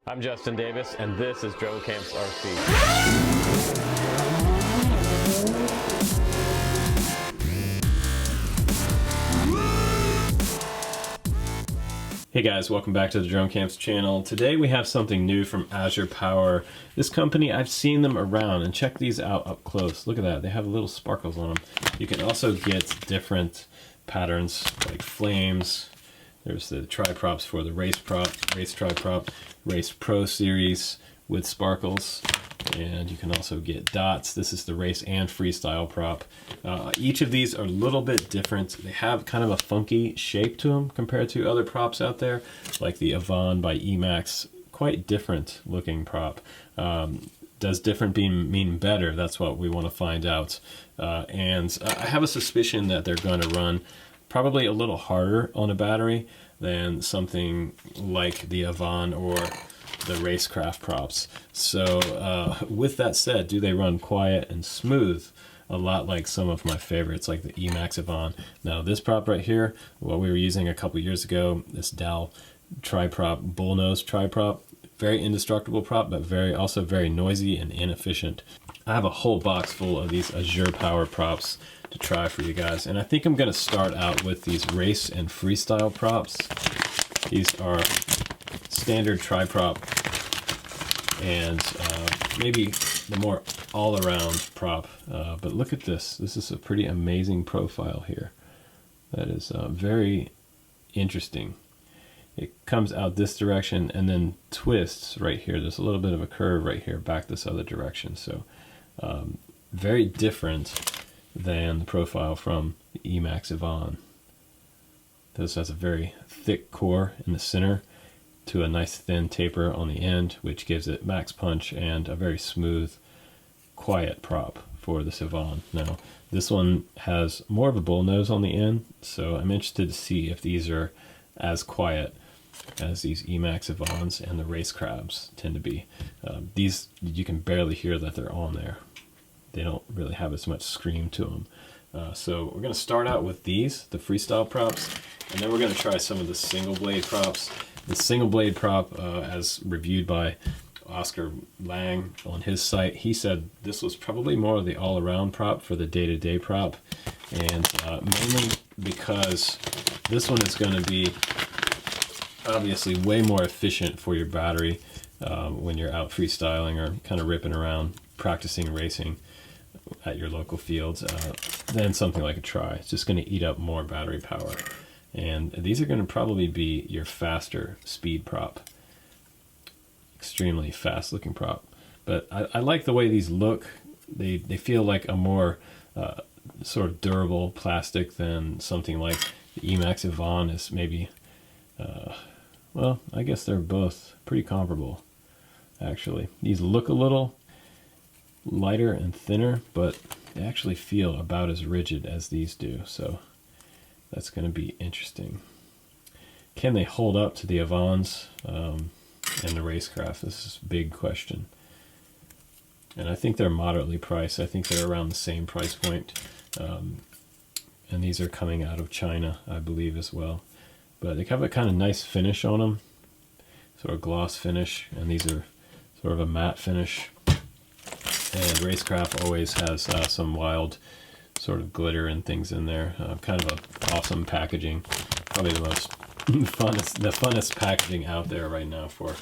I'm Justin Davis, and this is Drone Camps RC. Hey guys, welcome back to the Drone Camps channel. Today we have something new from Azure Power. This company, I've seen them around, and check these out up close. Look at that, they have little sparkles on them. You can also get different patterns like flames. There's the tri-props for the race tri-prop, Race Pro series with sparkles, and you can also get dots. This is the race and freestyle prop. Each of these are a little bit different. They have kind of a funky shape to them compared to other props out there, like the Avon by Emax. Quite different looking prop. Does different mean better? That's what we want to find out. And I have a suspicion that they're going to run probably a little harder on a battery than something like the Avon or the Racecraft props. So with that said, do they run quiet and smooth? A lot like some of my favorites, like the Emax Avon. Now this prop right here, what we were using a couple years ago, this Dow tri-prop, bullnose tri-prop, very indestructible prop, but also very noisy and inefficient. I have a whole box full of these Azure Power props to try for you guys, and I think I'm going to start out with these race and freestyle props. These are standard tri-prop and maybe the more all-around prop, but look at this. This is a pretty amazing profile here. That is very interesting. It comes out this direction and then twists right here. There's a little bit of a curve right here back this other direction. So very different than the profile from the Emax Avon. This has a very thick core in the center to a nice thin taper on the end, which gives it max punch and a very smooth, quiet prop for this Avon. Now, this one has more of a bull nose on the end, so I'm interested to see if these are as quiet as these Emax Avons and the Racecrafts tend to be. These, you can barely hear that they're on there. They don't really have as much scream to them. So we're going to start out with these, the freestyle props, and then we're going to try some of the single blade props. The single blade prop, as reviewed by Oscar Lang on his site, he said this was probably more of the all-around prop for the day-to-day prop, and mainly because this one is going to be obviously way more efficient for your battery when you're out freestyling or kind of ripping around practicing racing at your local fields than something like a tri. It's just going to eat up more battery power, and these are going to probably be your faster speed prop. Extremely fast looking prop, but I like the way these look. They feel like a more sort of durable plastic than something like the Emax Avon is maybe. Well, I guess they're both pretty comparable, actually. These look a little lighter and thinner, but they actually feel about as rigid as these do, so that's going to be interesting. Can they hold up to the Avons and the Racecraft? This is a big question. And I think they're moderately priced. I think they're around the same price point. And these are coming out of China, I believe, as well. But they have a kind of nice finish on them, sort of gloss finish, and these are sort of a matte finish. And Racecraft always has some wild sort of glitter and things in there. Kind of a awesome packaging, probably the most funnest packaging out there right now for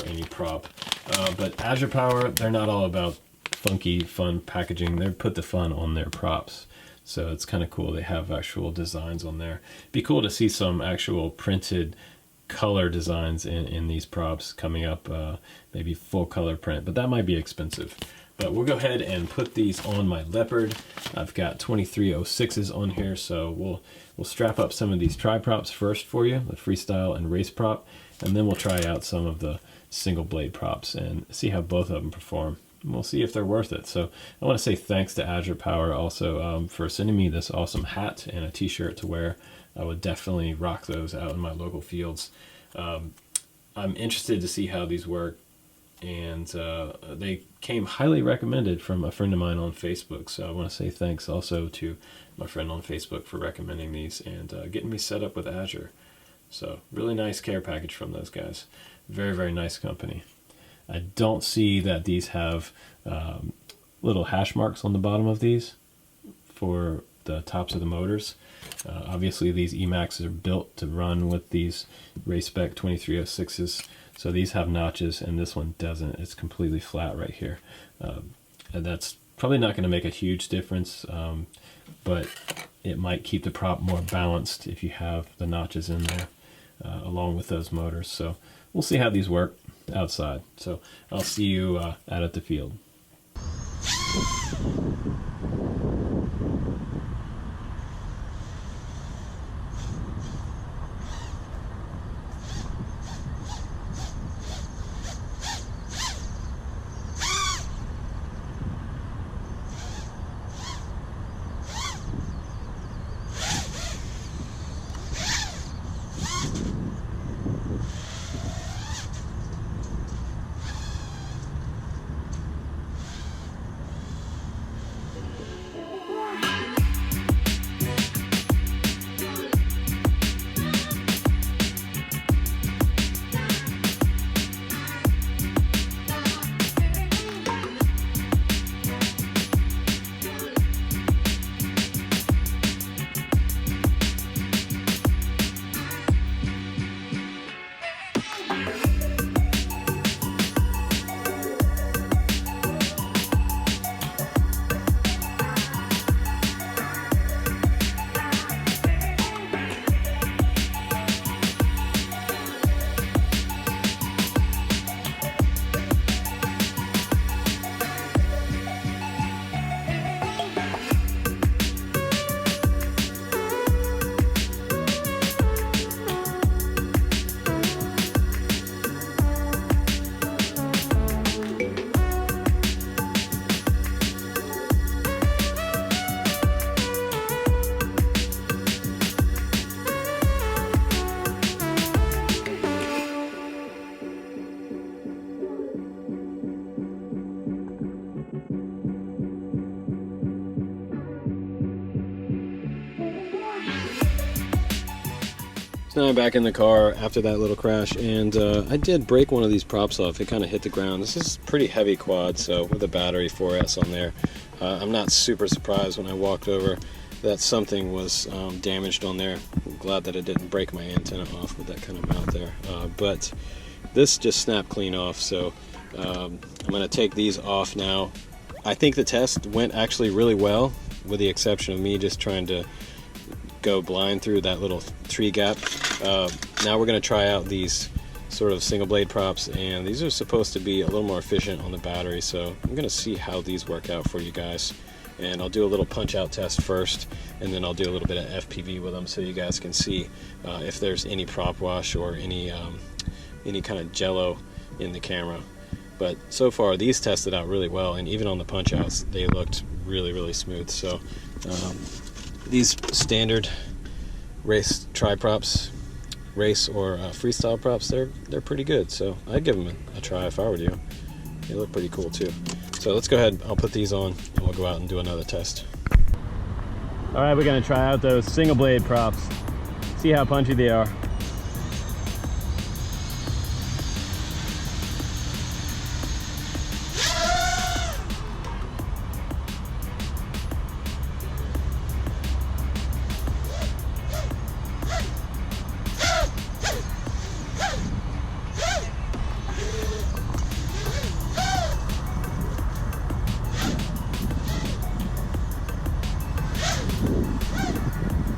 any prop. But Azure Power, they're not all about funky, fun packaging. They put the fun on their props. So it's kind of cool. They have actual designs on there. It'd be cool to see some actual printed color designs in these props coming up, maybe full color print, but that might be expensive. But we'll go ahead and put these on my Leopard. I've got 2306s on here, so we'll strap up some of these tri-props first for you, the freestyle and race prop, and then we'll try out some of the single blade props and see how both of them perform. We'll see if they're worth it. So I want to say thanks to Azure Power also for sending me this awesome hat and a t-shirt to wear. I would definitely rock those out in my local fields. I'm interested to see how these work, and they came highly recommended from a friend of mine on Facebook. So I want to say thanks also to my friend on Facebook for recommending these and getting me set up with Azure. So really nice care package from those guys. Very, very nice company. I don't see that these have little hash marks on the bottom of these for the tops of the motors. Obviously these Emaxs are built to run with these Racespec 2306s, so these have notches and this one doesn't. It's completely flat right here. And that's probably not going to make a huge difference, but it might keep the prop more balanced if you have the notches in there along with those motors. So we'll see how these work outside. So I'll see you out at the field. So now I'm back in the car after that little crash, and I did break one of these props off. It kind of hit the ground. This is a pretty heavy quad, so with a battery 4S on there, I'm not super surprised when I walked over that something was damaged on there. I'm glad that it didn't break my antenna off with that kind of mount there. But this just snapped clean off, so I'm going to take these off now. I think the test went actually really well, with the exception of me just trying to go blind through that little tree gap. Now we're going to try out these sort of single blade props, and these are supposed to be a little more efficient on the battery, so I'm going to see how these work out for you guys. And I'll do a little punch out test first, and then I'll do a little bit of FPV with them so you guys can see if there's any prop wash or any kind of jello in the camera. But so far these tested out really well, and even on the punch outs they looked really, really smooth. So these standard race tri-props, race or freestyle props, they're pretty good, so I'd give them a try if I were you. They look pretty cool too. So let's go ahead, I'll put these on and we'll go out and do another test. Alright, we're going to try out those single blade props, see how punchy they are.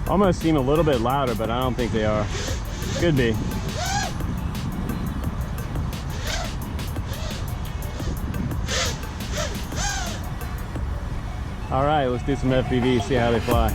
Almost seem a little bit louder, but I don't think they are. Could be. All right, let's do some FPV, see how they fly.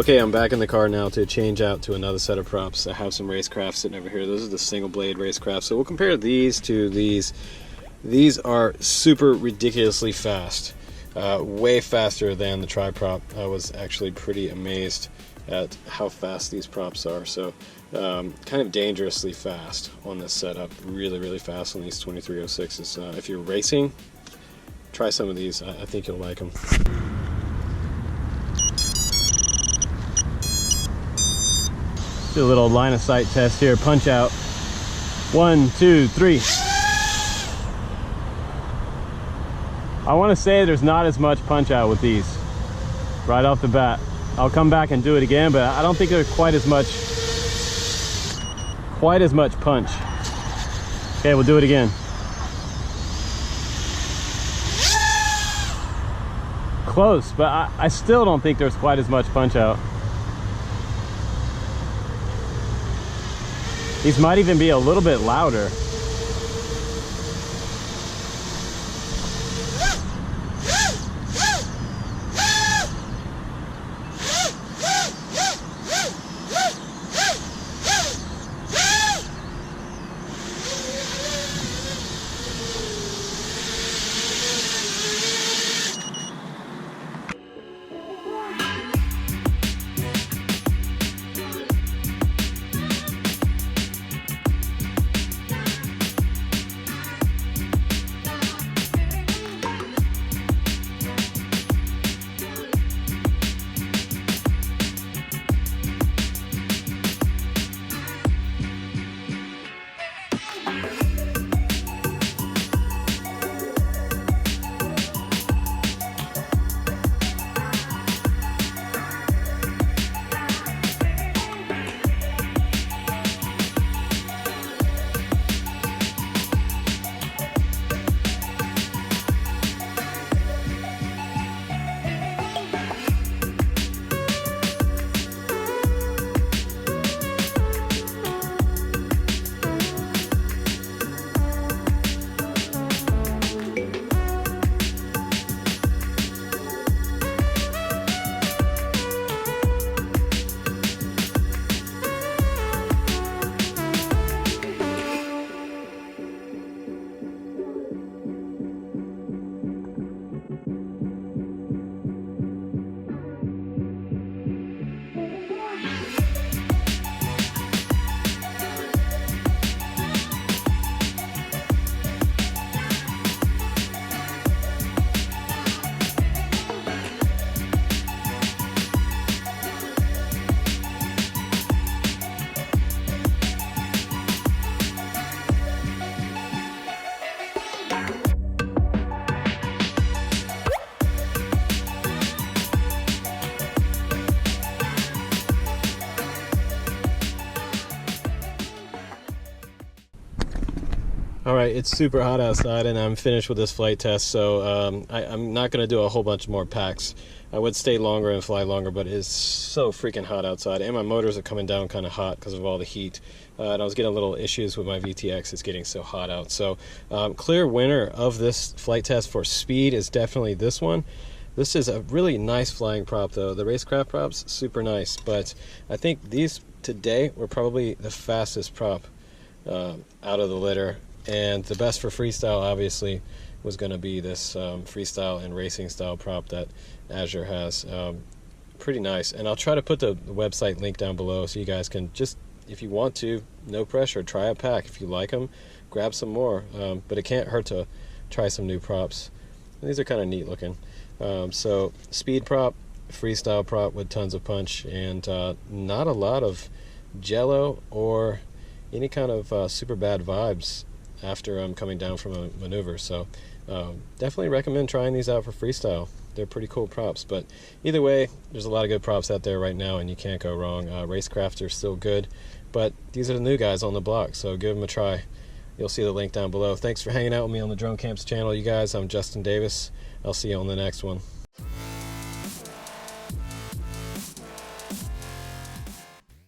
Okay, I'm back in the car now to change out to another set of props. I have some Racecraft sitting over here. Those are the single blade Racecraft. So we'll compare these to these. These are super ridiculously fast. Way faster than the tri-prop. I was actually pretty amazed at how fast these props are. So kind of dangerously fast on this setup. Really fast on these 2306s. If you're racing, try some of these. I think you'll like them. Do a little line of sight test here. Punch out. 1, 2, 3. I want to say there's not as much punch out with these right off the bat. I'll come back and do it again, but I don't think there's quite as much punch. Okay, we'll do it again. Close, but I still don't think there's quite as much punch out. These might even be a little bit louder. All right, it's super hot outside and I'm finished with this flight test, so I'm not going to do a whole bunch more packs. I would stay longer and fly longer, but it's so freaking hot outside, and my motors are coming down kind of hot because of all the heat. And I was getting a little issues with my VTX. It's getting so hot out. So clear winner of this flight test for speed is definitely this one. This is a really nice flying prop though. The Racecraft props, super nice, but I think these today were probably the fastest prop out of the litter. And the best for freestyle obviously was going to be this freestyle and racing style prop that Azure has. Pretty nice, and I'll try to put the website link down below so you guys can just, if you want to, no pressure, try a pack. If you like them, grab some more, but it can't hurt to try some new props. These are kind of neat looking. So speed prop, freestyle prop with tons of punch, and not a lot of jello or any kind of super bad vibes after I'm coming down from a maneuver. So definitely recommend trying these out for freestyle. They're pretty cool props, but either way, there's a lot of good props out there right now and you can't go wrong. Racecraft are still good, but these are the new guys on the block, so give them a try. You'll see the link down below. Thanks for hanging out with me on the Drone Camps channel, you guys. I'm Justin Davis. I'll see you on the next one.